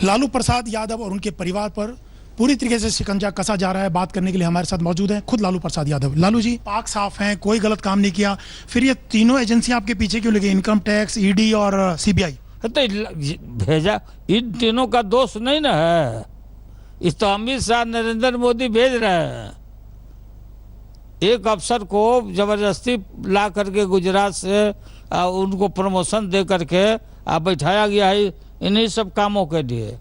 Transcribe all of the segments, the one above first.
लालू प्रसाद यादव और उनके परिवार पर पूरी तरीके से शिकंजा कसा जा रहा है। बात करने के लिए हमारे साथ मौजूद हैं खुद लालू प्रसाद यादव। लालू जी, पाक साफ हैं, कोई गलत काम नहीं किया, फिर ये तीनों एजेंसियां आपके पीछे क्यों लगी, इनकम टैक्स, ईडी और सीबीआई? तो भेजा इन तीनों का दोष नहीं ना है, इस तो अमित शाह नरेंद्र मोदी भेज रहे हैं। एक अफसर को जबरदस्ती ला करके गुजरात से उनको प्रमोशन दे करके बैठाया गया है इन्हीं सब कामों के लिए।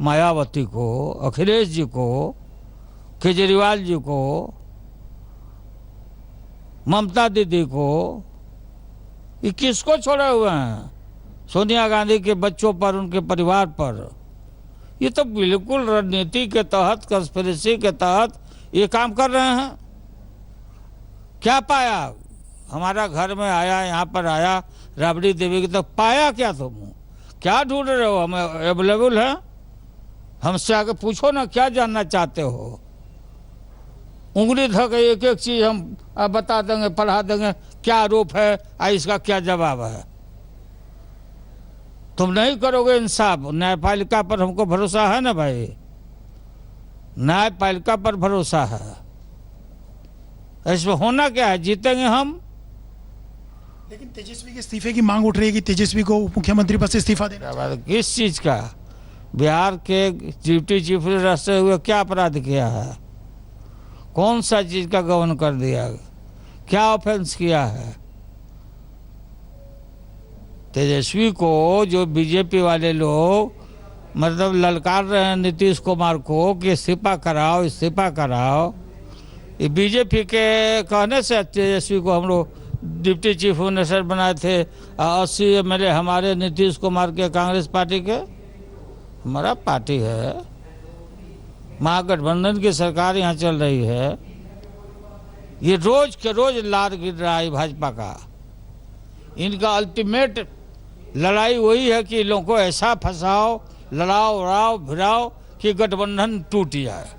मायावती को, अखिलेश जी को, केजरीवाल जी को, ममता दीदी को, ये किसको छोड़े हुए हैं? सोनिया गांधी के बच्चों पर, उनके परिवार पर। ये तो बिल्कुल रणनीति के तहत, कंस्पिरेसी के तहत ये काम कर रहे हैं। क्या पाया? हमारा घर में आया, यहाँ पर आया, राबड़ी देवी की, तो पाया क्या? तुम क्या ढूंढ रहे हो? हमें अवेलेबल है, हमसे आके पूछो ना, क्या जानना चाहते हो? उंगली धक एक एक चीज हम बता देंगे, पढ़ा देंगे, क्या आरोप है, इसका क्या जवाब है। तुम नहीं करोगे इंसाफ। न्यायपालिका पर हमको भरोसा है ना भाई, न्यायपालिका पर भरोसा है। इसमें होना क्या है, जीतेंगे हम। लेकिन तेजस्वी के इस्तीफे की मांग उठ रही है कि तेजस्वी को मुख्यमंत्री पद से इस्तीफा देना। किस चीज का? बिहार के डिप्टी चीफ रहते हुए क्या अपराध किया है? कौन सा चीज का गबन कर दिया? क्या ऑफेंस किया है? तेजस्वी को जो बीजेपी वाले लोग मतलब ललकार रहे हैं नीतीश कुमार को कि इस्तीफा कराओ, इस्तीफा कराओ, ये बीजेपी के कहने से तेजस्वी को हम लोग डिप्टी चीफ मिनिस्टर बनाए थे। 80 एमएलए हमारे नीतीश कुमार के, कांग्रेस पार्टी के, हमारा पार्टी है, महागठबंधन की सरकार यहाँ चल रही है। ये रोज के रोज लार गिर रहा है भाजपा का। इनका अल्टीमेट लड़ाई वही है कि लोगों को ऐसा फंसाओ, लड़ाओ, उड़ाओ, भिड़ाओ कि गठबंधन टूट जाए।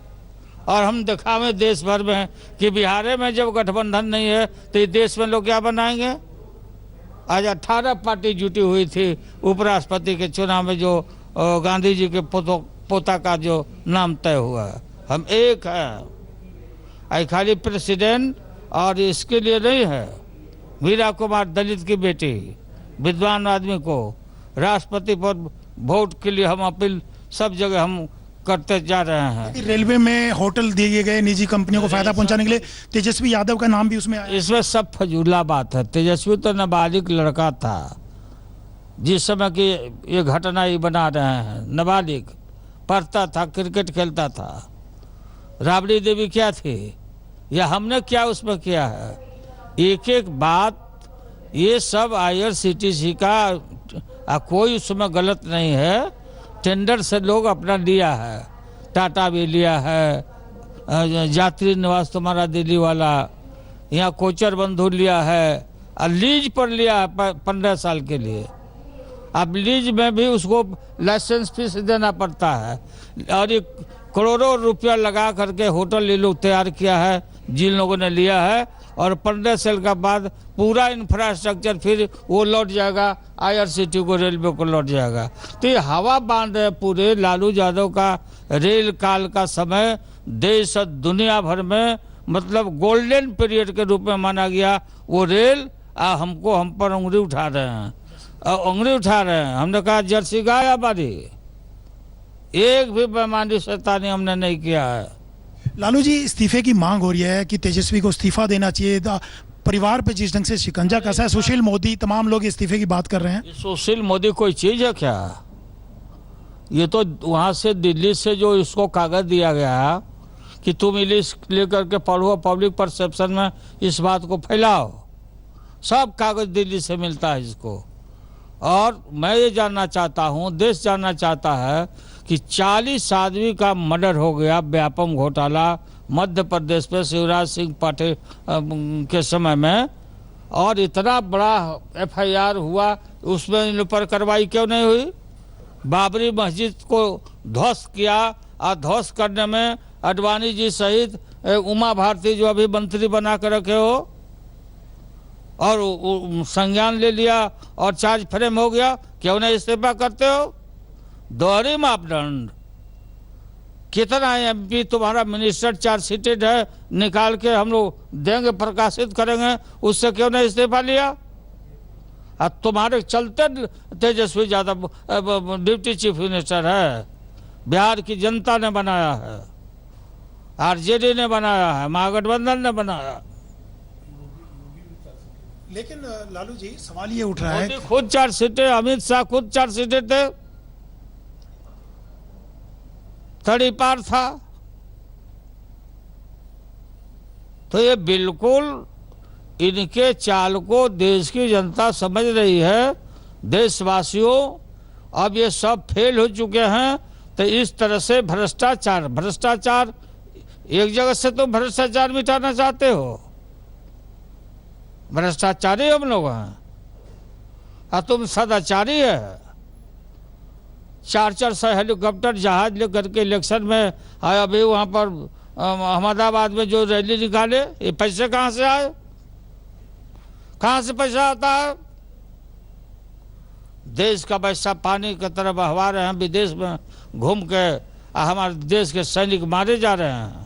और हम दिखावे देश भर में कि बिहार में जब गठबंधन नहीं है तो ये देश में लोग क्या बनाएंगे। आज 18 पार्टी जुटी हुई थी उपराष्ट्रपति के चुनाव में, जो गांधी जी के पोता का जो नाम तय हुआ है। हम एक है, खाली प्रेसिडेंट और इसके लिए नहीं है। मीरा कुमार दलित की बेटी, विद्वान आदमी को राष्ट्रपति पर वोट के लिए हम अपील सब जगह हम करते जा रहे हैं। रेलवे में होटल दिए गए निजी कंपनियों को फायदा पहुंचाने के लिए तेजस्वी यादव का नाम भी उसमें आया। इसमें सब फजूला बात है। तेजस्वी तो नाबालिग लड़का था जिस समय की ये घटना ही बना रहे हैं। नाबालिग पढ़ता था, क्रिकेट खेलता था। राबड़ी देवी क्या थी, या हमने क्या उसमें किया है? एक एक बात, ये सब IRCTC का कोई उसमें गलत नहीं है। टेंडर से लोग अपना लिया है, टाटा भी लिया है, यात्री निवास तुम्हारा दिल्ली वाला, यहाँ कोचर बंधु लिया है, और लीज पर लिया है 15 साल के लिए। अब लीज में भी उसको लाइसेंस फीस देना पड़ता है। और ये करोड़ों रुपया लगा करके होटल ये लोग तैयार किया है जिन लोगों ने लिया है। और 15 साल का बाद पूरा इंफ्रास्ट्रक्चर फिर वो लौट जाएगा, IRCTC को, रेलवे को लौट जाएगा। तो ये हवा बांध है पूरे लालू यादव का। रेल काल का समय देश और दुनिया भर में मतलब गोल्डन पीरियड के रूप में माना गया। वो रेल हमको, हम पर उंगली उठा रहे हैं, उंगली उठा रहे हैं। हमने कहा जर्सी गाय आबादी, एक भी बेईमानी शैतानी हमने नहीं किया है। लालू जी, इस्तीफे की मांग हो रही है कि तेजस्वी को इस्तीफा देना चाहिए। परिवार पे जिस ढंग से शिकंजा कसा है, सुशील मोदी, तमाम लोग इस्तीफे की बात कर रहे हैं। सुशील मोदी कोई चीज है क्या? ये तो वहां से दिल्ली से जो इसको कागज दिया गया कि तुम लिस्ट लेकर के पढ़ो, पब्लिक परसेप्शन में इस बात को फैलाओ, सब कागज दिल्ली से मिलता है इसको। और मैं ये जानना चाहता हूँ, देश जानना चाहता है कि 40 आदमी का मर्डर हो गया, व्यापम घोटाला मध्य प्रदेश पे शिवराज सिंह पाटिल के समय में, और इतना बड़ा FIR हुआ, उसमें इन पर कार्रवाई क्यों नहीं हुई? बाबरी मस्जिद को ध्वस्त किया, और ध्वस्त करने में अडवाणी जी सहित उमा भारती जो अभी मंत्री बना कर रखे हो, और संज्ञान ले लिया और चार्ज फ्रेम हो गया, क्यों नहीं इस्तीफा करते हो? दोहरी मापदंड। कितना एमपी तुम्हारा मिनिस्टर चार्जशीटेड है, निकाल के हम लोग देंगे, प्रकाशित करेंगे, उससे क्यों नहीं इस्तीफा लिया? अब तुम्हारे चलते Tejashwi Yadav deputy chief minister है। बिहार की जनता ने बनाया है, आरजेडी ने बनाया है, महागठबंधन ने बनाया। लेकिन लालू जी सवाल ये उठ रहा है, मोदी खुद चार्जशीटेड, अमित शाह खुद चार्जशीटेड थे, तड़ीपार था। तो ये बिल्कुल इनके चाल को देश की जनता समझ रही है। देशवासियों अब ये सब फेल हो चुके हैं। तो इस तरह से भ्रष्टाचार एक जगह से तो भ्रष्टाचार मिटाना चाहते हो, भ्रष्टाचारी हम लोग हैं और तुम सदाचारी है। 400 हेलीकॉप्टर जहाज लेकर के इलेक्शन में आए, अभी वहाँ पर अहमदाबाद में जो रैली निकाले, ये पैसे कहाँ से आए? कहाँ से पैसा आता है? देश का पैसा पानी की तरह बहवा रहे हैं, विदेश में घूम के हमारे देश के सैनिक मारे जा रहे हैं।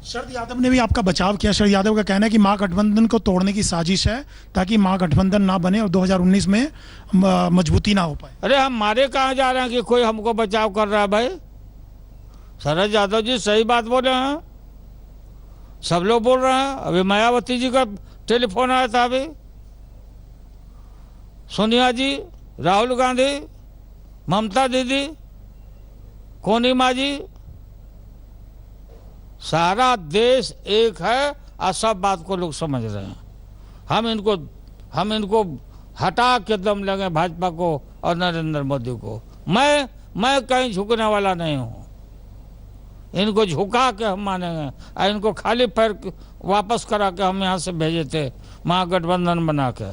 शरद यादव ने भी आपका बचाव किया। शरद यादव का कहना है कि महागठबंधन को तोड़ने की साजिश है ताकि महागठबंधन ना बने और 2019 में मजबूती ना हो पाए। अरे हम मारे कहाँ जा रहे हैं कि कोई हमको बचाव कर रहा है? भाई शरद यादव जी सही बात बोले हैं, सब लोग बोल रहे हैं। अभी मायावती जी का टेलीफोन आया था, अभी सोनिया जी, राहुल गांधी, ममता दीदी, कोनी माँ जी, सारा देश एक है और सब बात को लोग समझ रहे हैं। हम इनको हटा के दम लगे, भाजपा को और नरेंद्र मोदी को। मैं कहीं झुकने वाला नहीं हूँ। इनको झुका के हम मानेंगे और इनको खाली पैर वापस करा के हम यहाँ से भेजे थे महागठबंधन बना के।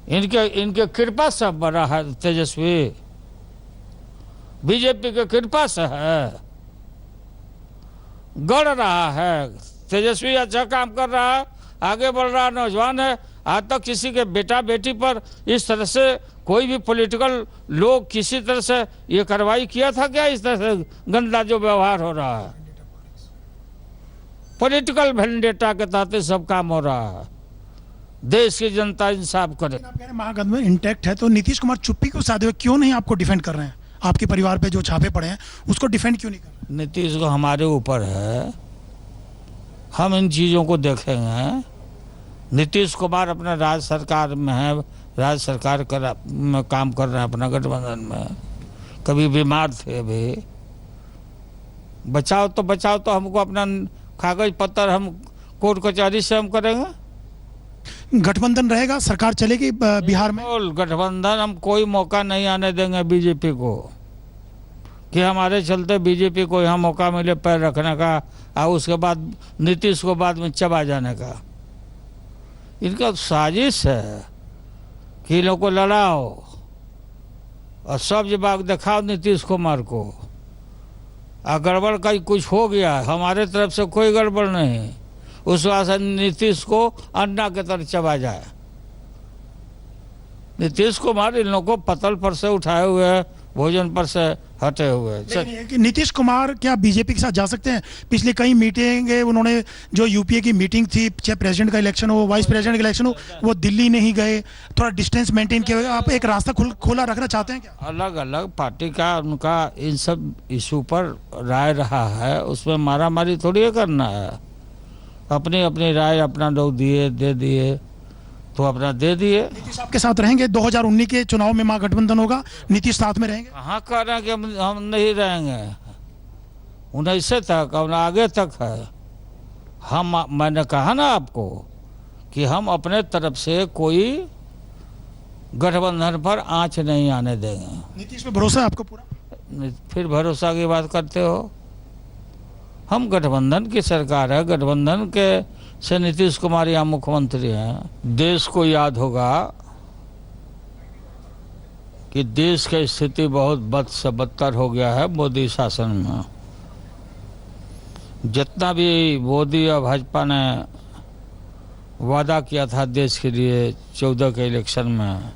इनके कृपा से बना है तेजस्वी, बीजेपी के कृपा से है, गढ़ रहा है। तेजस्वी अच्छा काम कर रहा है, आगे बढ़ रहा नौजवान है। आज तक किसी के बेटा बेटी पर इस तरह से कोई भी पॉलिटिकल लोग किसी तरह से ये कार्रवाई किया था क्या? इस तरह से गंदा जो व्यवहार हो रहा है, पॉलिटिकल वेंडेटा के तहत सब काम हो रहा है। देश की जनता इंसाफ करे। आप कह रहे हैं महागठबंधन इंटैक्ट है, तो नीतीश कुमार चुप्पी क्यों साधे हुए, क्यों नहीं आपको डिफेंड कर रहे हैं? आपके परिवार पे जो छापे पड़े हैं उसको डिफेंड क्यों नहीं कर रहे? नीतीश को हमारे ऊपर है, हम इन चीज़ों को देखेंगे। नीतीश कुमार अपना राज्य सरकार में है, राज्य सरकार में काम कर रहे हैं अपना गठबंधन में। कभी बीमार थे, अभी बचाओ तो हमको अपना कागज पत्र हम कोर्ट कचहरी से हम करेंगे। गठबंधन रहेगा, सरकार चलेगी बिहार में? गठबंधन हम कोई मौका नहीं आने देंगे बीजेपी को कि हमारे चलते बीजेपी को यहाँ मौका मिले पैर रखने का और उसके बाद नीतीश को बाद में चबा जाने का। इनका साजिश है कि इन लोगों को लड़ाओ और सब जवाब दिखाओ नीतीश कुमार को। गड़बड़ का कुछ हो गया, हमारे तरफ से कोई गड़बड़ नहीं, उस वास्ते नीतीश को अन्ना के तरह चबा जाए। नीतीश कुमार इन लोगों को पतल पर से उठाए हुए है, भोजन पर से हटे हुए। नीतीश कुमार क्या बीजेपी के साथ जा सकते हैं? पिछले कई मीटिंग उन्होंने, जो यूपीए की मीटिंग थी, चाहे प्रेसिडेंट का इलेक्शन हो, वाइस प्रेसिडेंट का इलेक्शन हो, वो दिल्ली नहीं गए, थोड़ा डिस्टेंस मेंटेन किया। आप एक रास्ता खोला रखना चाहते हैं क्या? अलग अलग पार्टी का उनका इन सब इशू पर राय रहा है, उसमें मारा मारी थोड़ी करना है। अपनी अपनी राय अपना लोग दे दिए तो अपना दे दिए। नीतीश आपके साथ रहेंगे? 2019 के चुनाव में महागठबंधन होगा, नीतीश साथ में रहेंगे? कहाँ कह रहे हैं कि हम नहीं रहेंगे। 19 तक और आगे तक है। मैंने कहा ना आपको कि हम अपने तरफ से कोई गठबंधन पर आंच नहीं आने देंगे। नीतीश पे भरोसा है आपको पूरा? फिर भरोसा की बात करते हो? हम गठबंधन की सरकार है, गठबंधन के से नीतीश कुमार यहाँ मुख्यमंत्री हैं। देश को याद होगा कि देश की स्थिति बहुत बद से बदतर हो गया है मोदी शासन में। जितना भी मोदी और भाजपा ने वादा किया था देश के लिए 14 के इलेक्शन में,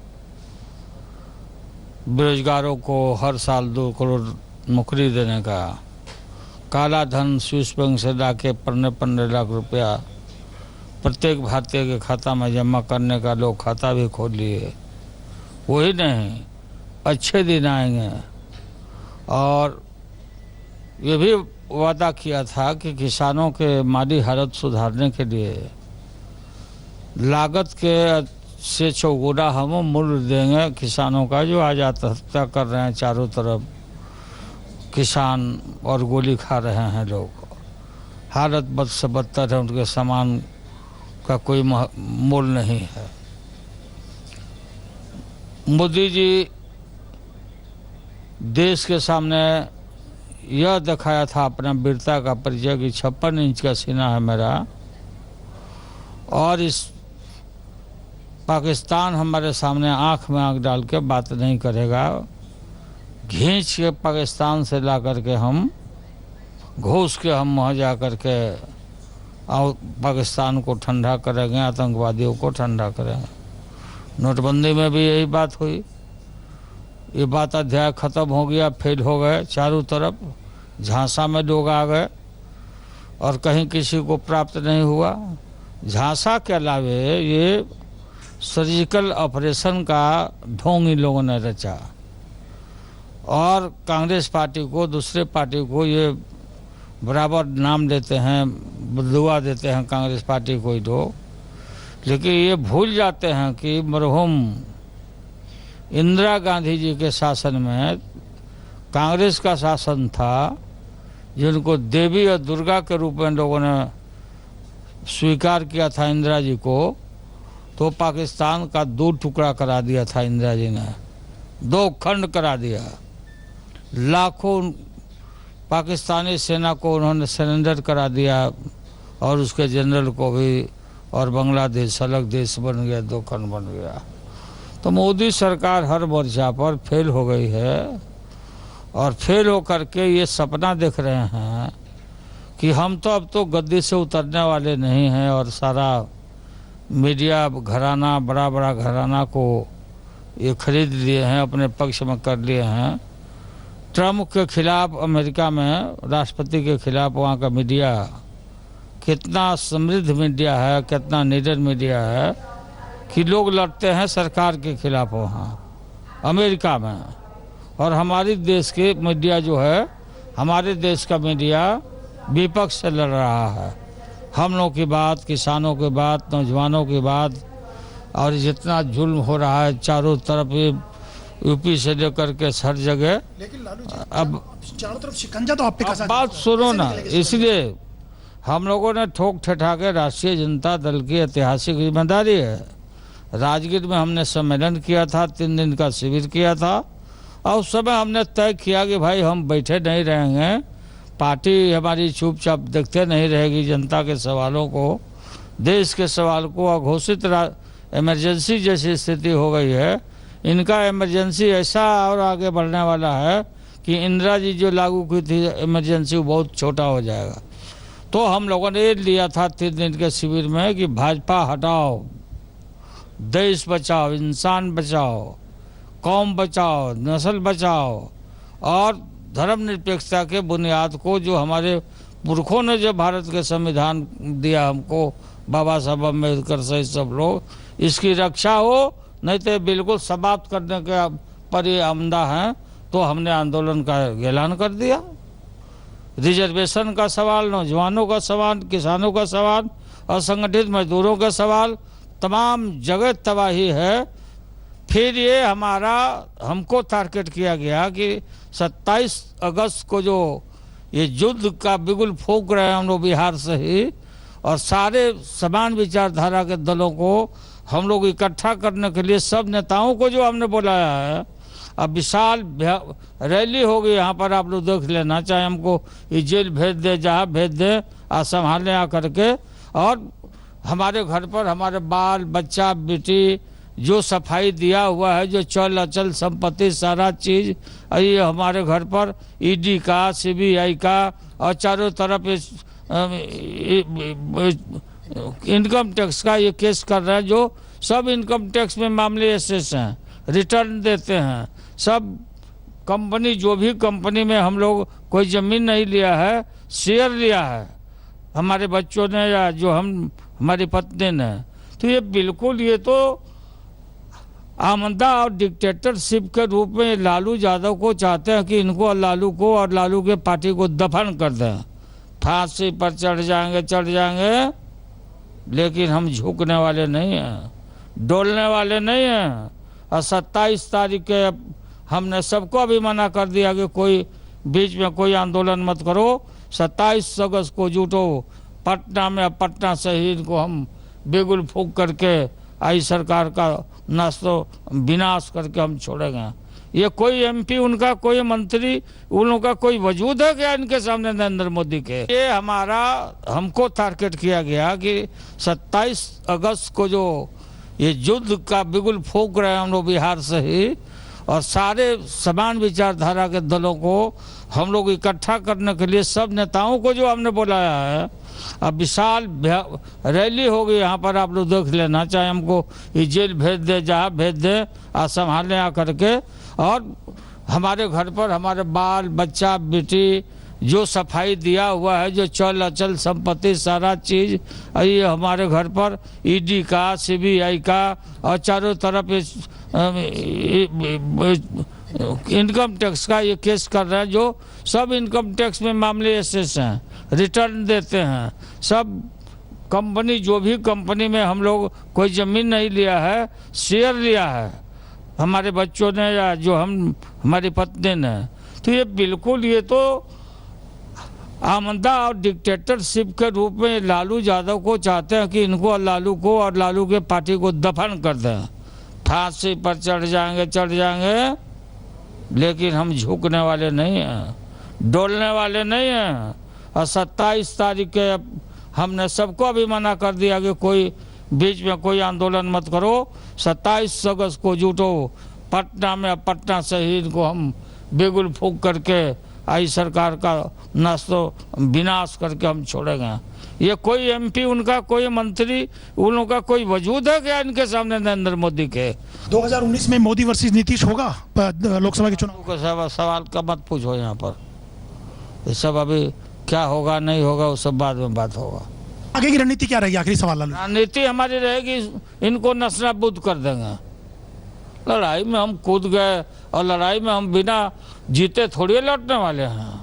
बेरोजगारों को हर साल 2 करोड़ नौकरी देने का, काला धन स्विस बैंक से लाके 15 लाख रुपया प्रत्येक भारतीय के खाता में जमा करने का लोग खाता भी खोल लिए। वही नहीं, अच्छे दिन आएंगे। और ये भी वादा किया था कि किसानों के माली हालत सुधारने के लिए लागत के से चौगुना हम मूल्य देंगे किसानों का, जो आज आत्महत्या कर रहे हैं चारों तरफ किसान और गोली खा रहे हैं लोग। हालत बद से बदतर है, उनके सामान का कोई मोल नहीं है। मोदी जी देश के सामने यह दिखाया था अपना वीरता का परिचय कि 56 इंच का सीना है मेरा, और इस पाकिस्तान हमारे सामने आंख में आंख डाल के बात नहीं करेगा। खींच के पाकिस्तान से ला करके हम घुस के हम वहाँ जा करके और पाकिस्तान को ठंडा करेंगे, आतंकवादियों को ठंडा करेंगे। नोटबंदी में भी यही बात हुई। ये बात अध्याय ख़त्म हो गया, फेल हो गए चारों तरफ। झांसा में लोग आ गए और कहीं किसी को प्राप्त नहीं हुआ। झांसा के अलावे ये सर्जिकल ऑपरेशन का ढोंग इन लोगों ने रचा और कांग्रेस पार्टी को, दूसरे पार्टी को ये बराबर नाम देते हैं, दुआ देते हैं कांग्रेस पार्टी को ही लोग, लेकिन ये भूल जाते हैं कि मरहूम इंदिरा गांधी जी के शासन में कांग्रेस का शासन था, जिनको देवी और दुर्गा के रूप में लोगों ने स्वीकार किया था इंदिरा जी को, तो पाकिस्तान का 2 टुकड़ा करा दिया था इंदिरा जी ने, 2 खंड करा दिया। लाखों पाकिस्तानी सेना को उन्होंने सरेंडर करा दिया और उसके जनरल को भी, और बांग्लादेश अलग देश बन गया, 2 खंड बन गया। तो मोदी सरकार हर मोर्चा पर फेल हो गई है और फेल हो करके ये सपना देख रहे हैं कि हम तो अब तो गद्दी से उतरने वाले नहीं हैं, और सारा मीडिया घराना, बड़ा बड़ा घराना को ये खरीद लिए हैं, अपने पक्ष में कर लिए हैं। ट्रम्प के खिलाफ अमेरिका में राष्ट्रपति के खिलाफ वहाँ का मीडिया कितना समृद्ध मीडिया है, कितना निडर मीडिया है कि लोग लड़ते हैं सरकार के खिलाफ वहाँ अमेरिका में। और हमारे देश के मीडिया जो है, हमारे देश का मीडिया विपक्ष से लड़ रहा है। हम लोग की बात, किसानों की बात, नौजवानों की बात, और जितना जुल्म हो रहा है चारों तरफ यूपी से लेकर के हर जगह। लेकिन लालू जी अब चारों तरफ शिकंजा तो आप पे कसा बात सुनो ना, इसलिए हम लोगों ने ठोक ठठा के राष्ट्रीय जनता दल की ऐतिहासिक जिम्मेदारी है। राजगीर में हमने सम्मेलन किया था, 3 दिन का शिविर किया था, और उस समय हमने तय किया कि भाई हम बैठे नहीं रहेंगे, पार्टी हमारी चुपचाप देखते नहीं रहेगी जनता के सवालों को, देश के सवाल को। अघोषित इमरजेंसी जैसी स्थिति हो गई है, इनका इमरजेंसी ऐसा और आगे बढ़ने वाला है कि इंदिरा जी जो लागू की थी इमरजेंसी वो बहुत छोटा हो जाएगा। तो हम लोगों ने ये लिया था 3 दिन के शिविर में कि भाजपा हटाओ, देश बचाओ, इंसान बचाओ, कौम बचाओ, नस्ल बचाओ, और धर्मनिरपेक्षता के बुनियाद को जो हमारे पुरखों ने जो भारत के संविधान दिया हमको, बाबा साहब अम्बेडकर सहित सब लोग, इसकी रक्षा हो, नहीं तो बिल्कुल समाप्त करने के पर ये आमदा हैं। तो हमने आंदोलन का ऐलान कर दिया। रिजर्वेशन का सवाल, नौजवानों का सवाल, किसानों का सवाल, असंगठित मजदूरों का सवाल, तमाम जगह तबाही है। फिर ये हमको टारगेट किया गया कि 27 अगस्त को जो ये युद्ध का बिगुल फूंक रहे हैं हम लोग बिहार से ही, और सारे समान विचारधारा के दलों को हम लोग इकट्ठा करने के लिए सब नेताओं को जो हमने बुलाया है, अब विशाल रैली होगी यहाँ पर, आप लोग देख लेना, चाहे हमको ये जेल भेज दे, जहाँ भेज दे, संभालने आ करके, और हमारे घर पर हमारे बाल बच्चा बेटी जो सफाई दिया हुआ है, जो चल अचल संपत्ति सारा चीज़ ये हमारे घर पर ईडी का, सीबीआई का, और चारों तरफ इनकम टैक्स का ये केस कर रहे हैं, जो सब इनकम टैक्स में मामले ऐसे हैं, रिटर्न देते हैं, सब कंपनी, जो भी कंपनी में हम लोग कोई ज़मीन नहीं लिया है, शेयर लिया है हमारे बच्चों ने या जो हमारी पत्नी ने। तो ये बिल्कुल, ये तो आमदा और डिक्टेटरशिप के रूप में लालू यादव को चाहते हैं कि इनको, लालू को और लालू के पार्टी को दफन कर दें, फांसी पर चढ़ जाएंगे, लेकिन हम झुकने वाले नहीं हैं, डोलने वाले नहीं हैं। और 27 तारीख के हमने सबको अभी मना कर दिया कि कोई बीच में कोई आंदोलन मत करो। 27 अगस्त को जुटो पटना में, पटना से ही इनको हम बेगुल फूंक करके आई सरकार का नाश्तो विनाश करके हम छोड़ेंगे। ये कोई एमपी उनका, कोई मंत्री उन लोगों का कोई वजूद है क्या इनके सामने नरेंद्र मोदी के? ये हमको टारगेट किया गया कि 27 अगस्त को जो ये युद्ध का बिगुल फूंक रहे हैं हम लोग बिहार से ही, और सारे समान विचारधारा के दलों को हम लोग इकट्ठा करने के लिए सब नेताओं को जो हमने बुलाया है, अब विशाल रैली होगी यहाँ पर, आप लोग देख लेना, चाहे हमको ये जेल भेज दे, जहाँ भेज दे, आज संभालने आ करके। और हमारे घर पर हमारे बाल बच्चा बेटी जो सफाई दिया हुआ है, जो चल अचल संपत्ति सारा चीज़, ये हमारे घर पर ईडी का, सीबीआई का, और चारों तरफ इनकम टैक्स का ये केस कर रहे हैं, जो सब इनकम टैक्स में मामले ऐसे हैं, रिटर्न देते हैं। सब कंपनी, जो भी कंपनी में हम लोग कोई ज़मीन नहीं लिया है, शेयर लिया है हमारे बच्चों ने या जो हमारी पत्नी ने। तो ये बिल्कुल, ये तो आमदा और डिक्टेटरशिप के रूप में लालू यादव को चाहते हैं कि इनको, लालू को और लालू के पार्टी को दफन कर दें, फांसी पर चढ़ जाएंगे, लेकिन हम झुकने वाले नहीं हैं, डोलने वाले नहीं हैं। और 27 तारीख के हमने सबको अभी मना कर दिया कि कोई बीच में कोई आंदोलन मत करो। 27 अगस्त को जुटो पटना में, पटना से ही इनको हम बेगुल फूंक करके आई सरकार का नाश्तो विनाश करके हम छोड़ेंगे। ये कोई एमपी उनका, कोई मंत्री उन लोगों का कोई वजूद है क्या इनके सामने नरेंद्र मोदी के? 2019 में मोदी वर्सेस नीतीश होगा लोकसभा के चुनाव को? सवाल का मत पूछो यहाँ पर, ये सब अभी क्या होगा नहीं होगा वो सब बाद में बात होगा। आगे की रणनीति क्या रहेगी? आखिरी सवाल लालू। रणनीति हमारी रहेगी, इनको नस्तानाबूद कर देंगे। लड़ाई में हम कूद गए और लड़ाई में हम बिना जीते थोड़ी लौटने वाले हैं।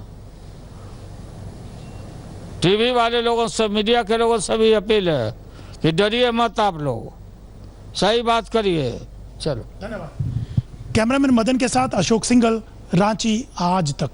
टीवी वाले लोगों से, मीडिया के लोगों से भी अपील है कि डरिए मत, आप लोग सही बात करिए। चलो, धन्यवाद। कैमरामैन मदन के साथ अशोक सिंघल, रांची आज तक।